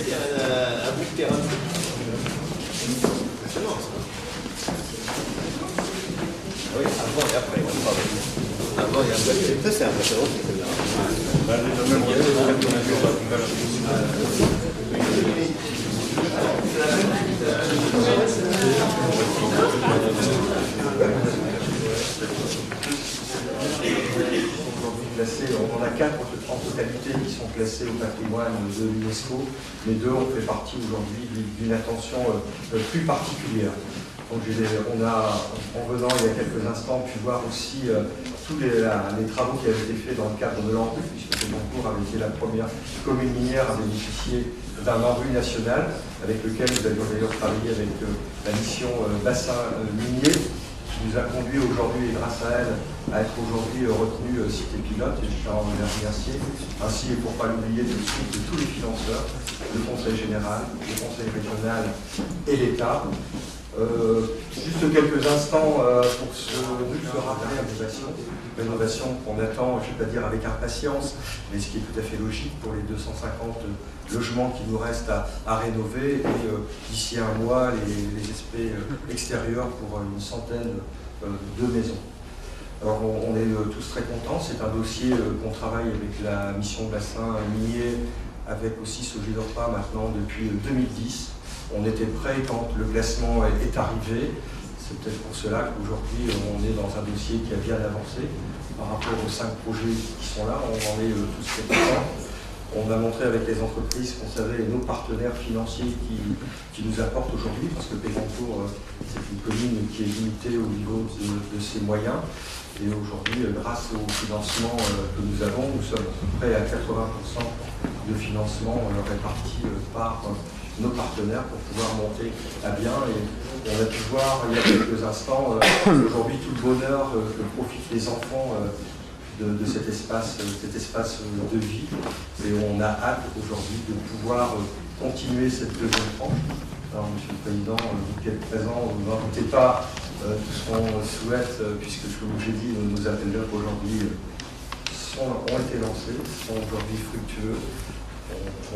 il y a un bout de terrain. Impressionnant ça. Oui, avant et après, on parle. Avant et après. Ça, c'est impressionnant, celle-là. Classés, on a 4 en totalité qui sont classés au patrimoine de l'UNESCO, mais 2 ont fait partie aujourd'hui d'une attention plus particulière. Donc on a, en venant il y a quelques instants, pu voir aussi tous les travaux qui avaient été faits dans le cadre de l'ANRU, puisque Pécancourt avait été la première commune minière à bénéficier d'un ANRU national, avec lequel nous avions d'ailleurs travaillé avec la mission bassin minier, qui nous a conduit aujourd'hui, et grâce à elle, à être aujourd'hui retenu cité pilote, et je tiens à en remercier, ainsi, et pour ne pas l'oublier, de tous les financeurs, le Conseil général, le Conseil régional et l'État. Juste quelques instants pour se rappeler rénovation qu'on attend, je ne vais pas dire avec impatience, mais ce qui est tout à fait logique pour les 250 logements qui nous restent à rénover, et d'ici un mois, les aspects extérieurs pour une centaine de maisons. Alors on est tous très contents, c'est un dossier qu'on travaille avec la mission bassin minier, avec aussi Sogidorpa maintenant depuis 2010. On était prêt quand le classement est arrivé. C'est peut-être pour cela qu'aujourd'hui on est dans un dossier qui a bien avancé par rapport aux 5 projets qui sont là. On en est tous très contents. On a montré avec les entreprises qu'on savait, et nos partenaires financiers qui nous apportent aujourd'hui, parce que Pécancourt, c'est une commune qui est limitée au niveau de ses moyens. Et aujourd'hui, grâce au financement que nous avons, nous sommes prêts à 80% de financement répartis par nos partenaires pour pouvoir monter à bien. Et on a pu voir il y a quelques instants aujourd'hui tout le bonheur que profitent les enfants de cet espace de vie. Et on a hâte aujourd'hui de pouvoir continuer cette deuxième tranche. Alors, Monsieur le Président, vous qui êtes présent, vous n'en doutez pas tout ce qu'on souhaite, puisque ce que j'ai dit, nos appels d'offres aujourd'hui ont été lancés, sont aujourd'hui fructueux.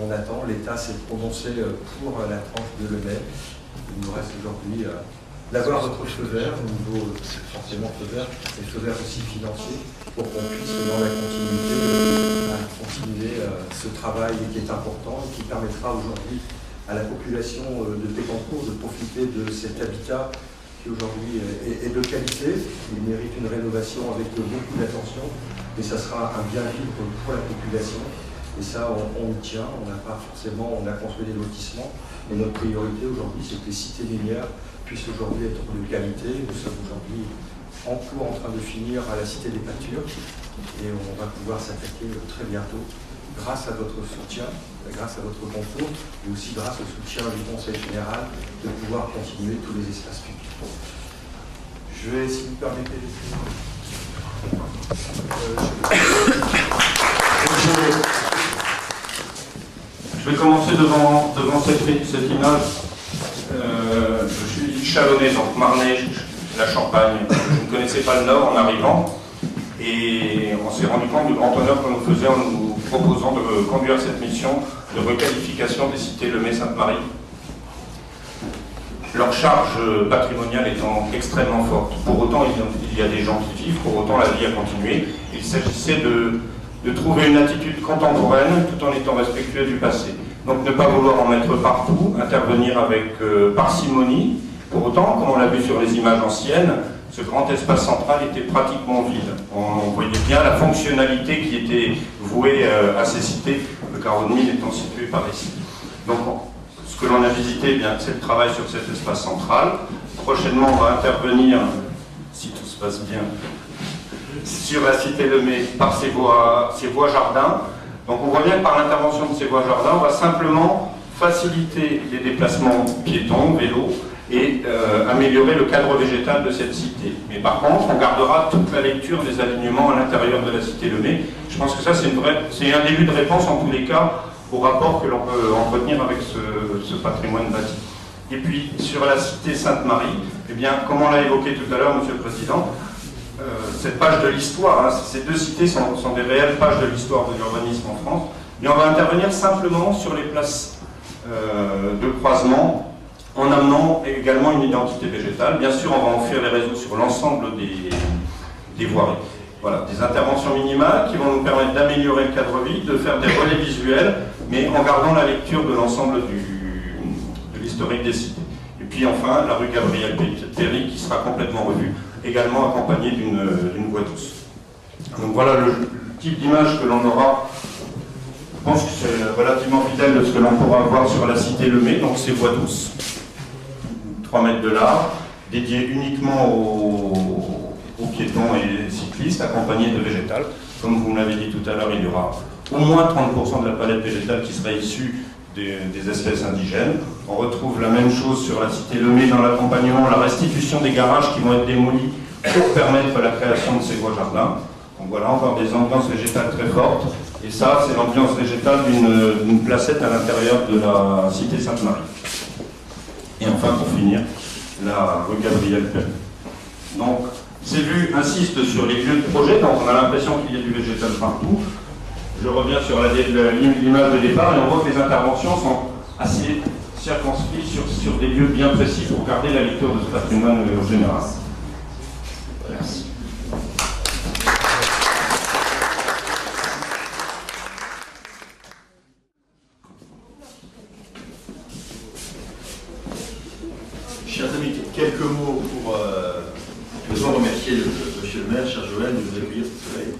On attend, l'État s'est prononcé pour la tranche de Lemay. Il nous reste aujourd'hui d'avoir votre feu vert, au niveau forcément feu vert, et feu vert aussi financier, pour qu'on puisse dans la continuité continuer ce travail qui est important et qui permettra aujourd'hui à la population de Pécancourt de profiter de cet habitat qui aujourd'hui est de qualité. Il mérite une rénovation avec beaucoup d'attention, mais ça sera un bien vivre pour la population. Et ça, on y tient. On n'a pas forcément, on a construit des lotissements, mais notre priorité aujourd'hui, c'est que les cités minières puissent aujourd'hui être de qualité. Nous sommes aujourd'hui en cours, en train de finir à la cité des pâtures, et on va pouvoir s'attaquer très bientôt, grâce à votre soutien, grâce à votre concours, et aussi grâce au soutien du Conseil général, de pouvoir continuer tous les espaces publics. Je vais, si vous permettez, je vais commencer devant cette image. Je suis chalonné, donc Marnay, la Champagne. Je ne connaissais pas le Nord en arrivant, et on s'est rendu compte du grand honneur qu'on nous faisait en nous proposant de conduire cette mission de requalification des cités Lemay, Sainte-Marie. Leur charge patrimoniale étant extrêmement forte. Pour autant, il y a des gens qui vivent, pour autant la vie a continué. Il s'agissait de trouver une attitude contemporaine tout en étant respectueux du passé. Donc ne pas vouloir en mettre partout, intervenir avec parcimonie. Pour autant, comme on l'a vu sur les images anciennes, ce grand espace central était pratiquement vide. On voyait bien la fonctionnalité qui était vouée à ces cités, le carreau de mine étant situé par ici. Donc ce que l'on a visité, eh bien, c'est le travail sur cet espace central. Prochainement, on va intervenir, si tout se passe bien, sur la cité Lemay par ces voies jardins. Donc on voit bien que par l'intervention de ces voies jardins, on va simplement faciliter les déplacements piétons, vélos, et améliorer le cadre végétal de cette cité. Mais par contre, on gardera toute la lecture des alignements à l'intérieur de la cité Lemay. Je pense que ça, c'est un début de réponse en tous les cas au rapport que l'on peut entretenir avec ce patrimoine bâti. Et puis, sur la cité Sainte-Marie, eh bien, comme on l'a évoqué tout à l'heure, Monsieur le Président, cette page de l'histoire, hein, ces deux cités sont des réelles pages de l'histoire de l'urbanisme en France, et on va intervenir simplement sur les places de croisement, en amenant également une identité végétale. Bien sûr, on va offrir les réseaux sur l'ensemble des voiries. Voilà, des interventions minimales qui vont nous permettre d'améliorer le cadre-vie, de faire des relais visuels, mais en gardant la lecture de l'ensemble de l'historique des cités. Et puis enfin, la rue Gabriel Péry qui sera complètement revue, également accompagnée d'une voie douce. Donc voilà le type d'image que l'on aura. Je pense que c'est relativement fidèle de ce que l'on pourra avoir sur la cité Lemay, donc c'est voie douce, 3 mètres de large, dédiée uniquement aux piétons et cyclistes, accompagnés de végétal. Comme vous me l'avez dit tout à l'heure, il y aura au moins 30% de la palette végétale qui sera issue des espèces indigènes. On retrouve la même chose sur la cité Lemay dans l'accompagnement, la restitution des garages qui vont être démolis pour permettre la création de ces voies jardins. Donc voilà encore des ambiances végétales très fortes. Et ça, c'est l'ambiance végétale d'une placette à l'intérieur de la cité Sainte-Marie. Et enfin, pour finir, la rue Gabriel Péry. Donc, ces vues insistent sur les lieux de projet, donc on a l'impression qu'il y a du végétal partout. Je reviens sur l'image de départ et on voit que les interventions sont assez circonscrites sur des lieux bien précis pour garder la lecture de ce patrimoine au général. Merci. Chers amis, quelques mots pour d'abord remercier monsieur le maire, cher Joël, de nous accueillir ce soleil.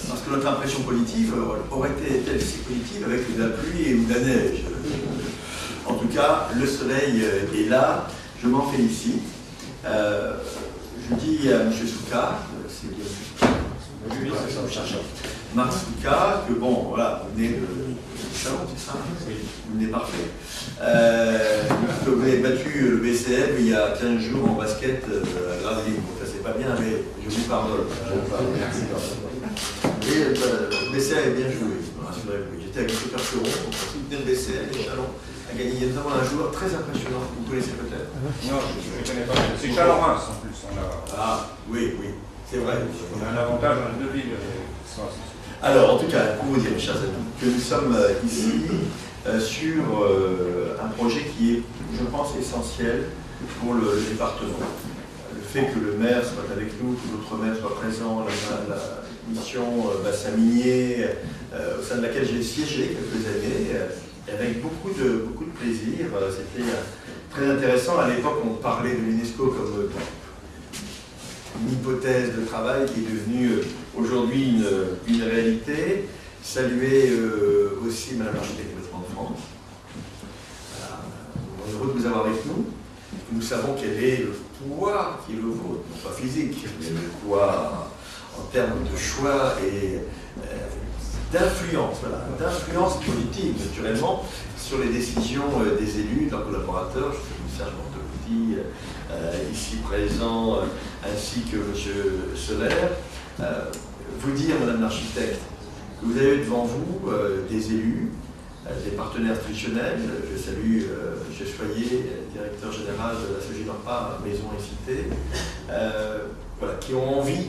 Parce que notre impression positive aurait été si positive avec de la pluie ou de la neige. En tout cas, le soleil est là, je m'en félicite. Je dis à M. Souka, c'est bien Marc Souka, que bon, voilà, vous venez de Chalon, c'est ça? Vous venez parfait. Vous avez battu le BCM il y a 15 jours en basket à Gravelines. Ça c'est pas bien, mais je vous pardonne. Et le BCM est bien joué, rassurez-vous. J'étais avec Christopher Cheron, on soutenait le BCM et Chalon a gagné notamment un joueur très impressionnant, vous connaissez peut-être. Non, je ne connais pas. C'est Chalon-Reims en plus. Ah, oui, c'est vrai. On a un avantage dans les deux villes. Alors, en tout cas, pour vous dire, mes chers amis, que nous sommes ici sur un projet qui est, je pense, essentiel pour le département. Le fait que le maire soit avec nous, que d'autres maires soient présents, la mission bassin minier, au sein de laquelle j'ai siégé quelques années, avec beaucoup de plaisir. C'était très intéressant. À l'époque, on parlait de l'UNESCO comme une hypothèse de travail qui est devenue aujourd'hui une réalité. Saluer aussi Madame l'architecte de France. On est heureux de vous avoir avec nous. Nous savons quel est le poids qui est le vôtre, non pas physique, mais le poids en termes de choix et d'influence, voilà, d'influence politique, naturellement, sur les décisions des élus, de leurs collaborateurs. Je suis Serge Bortolotti, ici présent, ainsi que M. Solaire. Vous dire, Madame l'architecte, que vous avez devant vous des élus, des partenaires institutionnels. Je salue M. Choyer, directeur général de la SOGIMARPA, Maison et Cité, voilà, qui ont envie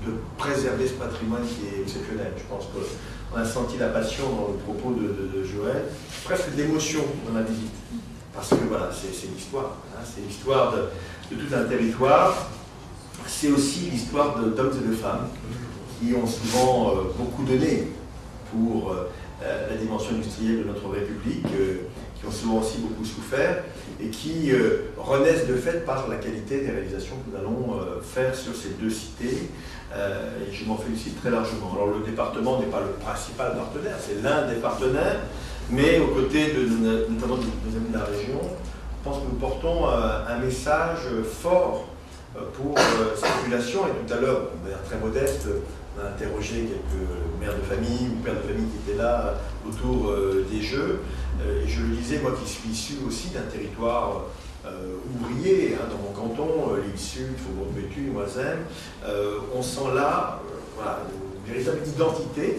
de préserver ce patrimoine qui est exceptionnel. Je pense qu'on a senti la passion dans le propos de Joël, presque de l'émotion dans la visite. Parce que voilà, c'est l'histoire. Hein, c'est l'histoire de tout un territoire. C'est aussi l'histoire d'hommes et de femmes qui ont souvent beaucoup donné pour la dimension industrielle de notre République, qui ont souvent aussi beaucoup souffert et qui renaissent de fait par la qualité des réalisations que nous allons faire sur ces deux cités. Et je m'en félicite très largement. Alors le département n'est pas le principal partenaire, c'est l'un des partenaires, mais aux côtés notamment de nos amis de la région, je pense que nous portons un message fort pour cette population. Et tout à l'heure, de manière très modeste, on a interrogé quelques mères de famille ou pères de famille qui étaient là autour des Jeux. Et je le disais, moi qui suis issu aussi d'un territoire ouvrier, hein, dans mon canton, l'île Sud, Faubourg-de-Béthune, Oisem, on sent là voilà, une véritable identité,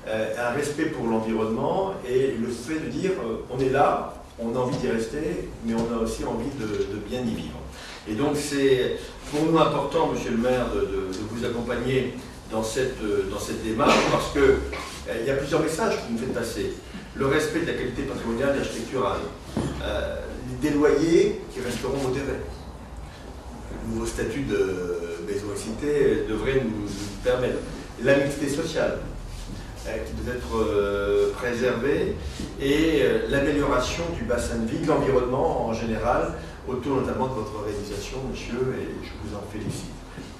un respect pour l'environnement et le fait de dire on est là, on a envie d'y rester, mais on a aussi envie de bien y vivre. Et donc c'est pour nous important, Monsieur le maire, de vous accompagner dans cette démarche parce qu'il y a plusieurs messages que vous me faites passer. Le respect de la qualité patrimoniale et architecturale, des loyers qui resteront modérés. Le nouveau statut de maison et cité devrait nous permettre. La mixité sociale qui doit être préservée et l'amélioration du bassin de vie, de l'environnement en général, autour notamment de votre réalisation, monsieur, et je vous en félicite.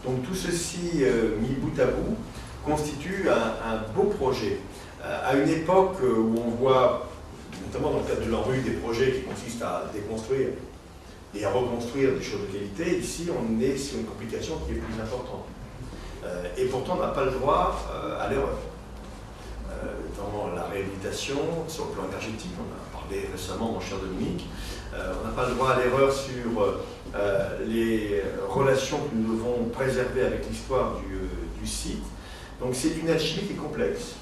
Donc tout ceci mis bout à bout constitue un beau projet. À une époque où on voit, notamment dans le cadre de l'ANRU, des projets qui consistent à déconstruire et à reconstruire des choses de qualité, ici on est sur une complication qui est plus importante. Et pourtant on n'a pas le droit à l'erreur. Dans la réhabilitation, sur le plan énergétique, on a parlé récemment, mon cher Dominique, on n'a pas le droit à l'erreur sur les relations que nous devons préserver avec l'histoire du site. Donc c'est une alchimie qui est complexe.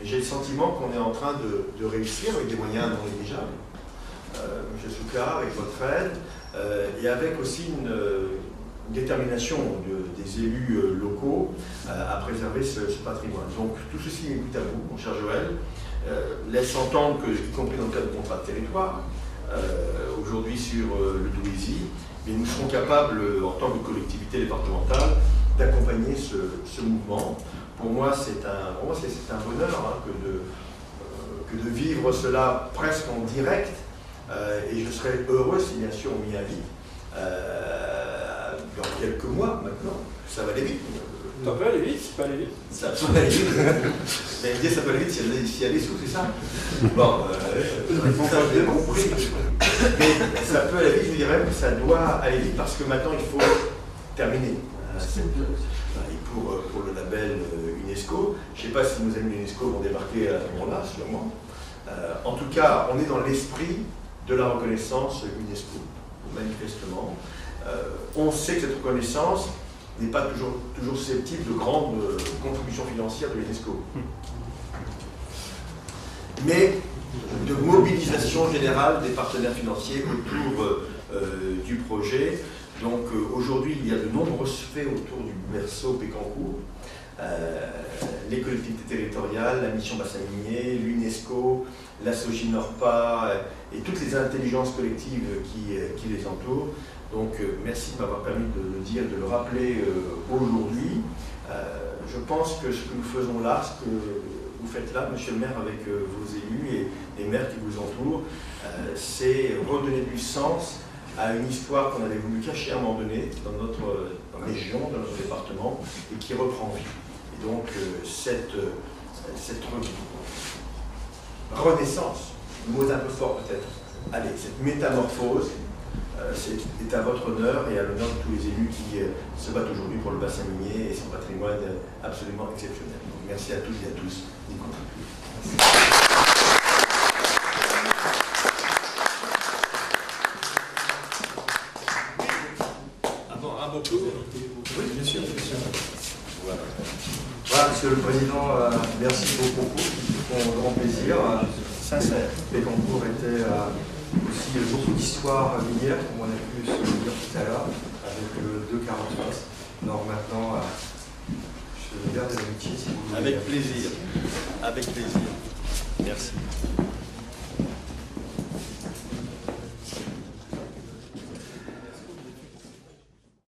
Et j'ai le sentiment qu'on est en train de réussir avec des moyens non négligeables. M. Soucard, avec votre aide, et avec aussi une détermination des élus locaux à préserver ce patrimoine. Donc tout ceci est bout à bout, mon cher Joël, laisse entendre que, y compris dans le cadre de contrat de territoire, aujourd'hui sur le Douaisis, mais nous serons capables, en tant que collectivité départementale, d'accompagner ce mouvement. Pour moi, c'est un bonheur que de vivre cela presque en direct, et je serais heureux si bien sûr on m'y invite. Dans quelques mois maintenant, ça va aller vite. Ça peut aller vite, ça peut aller vite. Ça peut aller vite. Mais dire ça peut aller vite s'il y a des sous, c'est ça? Bon, ça j'ai compris. Mais ça peut aller vite, je dirais, mais ça doit aller vite parce que maintenant il faut terminer. Et pour le label UNESCO, je ne sais pas si nos amis UNESCO vont débarquer à ce moment-là, sûrement. En tout cas, on est dans l'esprit de la reconnaissance UNESCO, manifestement. On sait que cette reconnaissance n'est pas toujours susceptible de grandes contributions financières de l'UNESCO. Mais de mobilisation générale des partenaires financiers autour du projet. Donc aujourd'hui, il y a de nombreuses faits autour du berceau Pécancourt. Les collectivités territoriales, la mission bassin minier, l'UNESCO, la SOGINORPA et toutes les intelligences collectives qui les entourent. Donc merci de m'avoir permis de le dire, de le rappeler aujourd'hui. Je pense que ce que nous faisons là, ce que vous faites là, monsieur le maire, avec vos élus et les maires qui vous entourent, c'est redonner du sens à une histoire qu'on avait voulu cacher à un moment donné dans notre région, dans notre département, et qui reprend vie. Et donc cette renaissance, le mot est un peu fort peut-être, allez, cette métamorphose, c'est à votre honneur et à l'honneur de tous les élus qui se battent aujourd'hui pour le bassin minier et son patrimoine absolument exceptionnel. Donc, merci à toutes et à tous d'y contribuer. Un mot tour. Oui, bien sûr. Voilà, Monsieur le Président, merci beaucoup pour mon grand plaisir. Sincère. Pécancourt était aussi beaucoup d'histoires minières, comme on a pu se le dire tout à l'heure, avec 2,49. Alors maintenant, je vais garder l'amitié si vous voulez. Avec plaisir. Avec plaisir. Merci.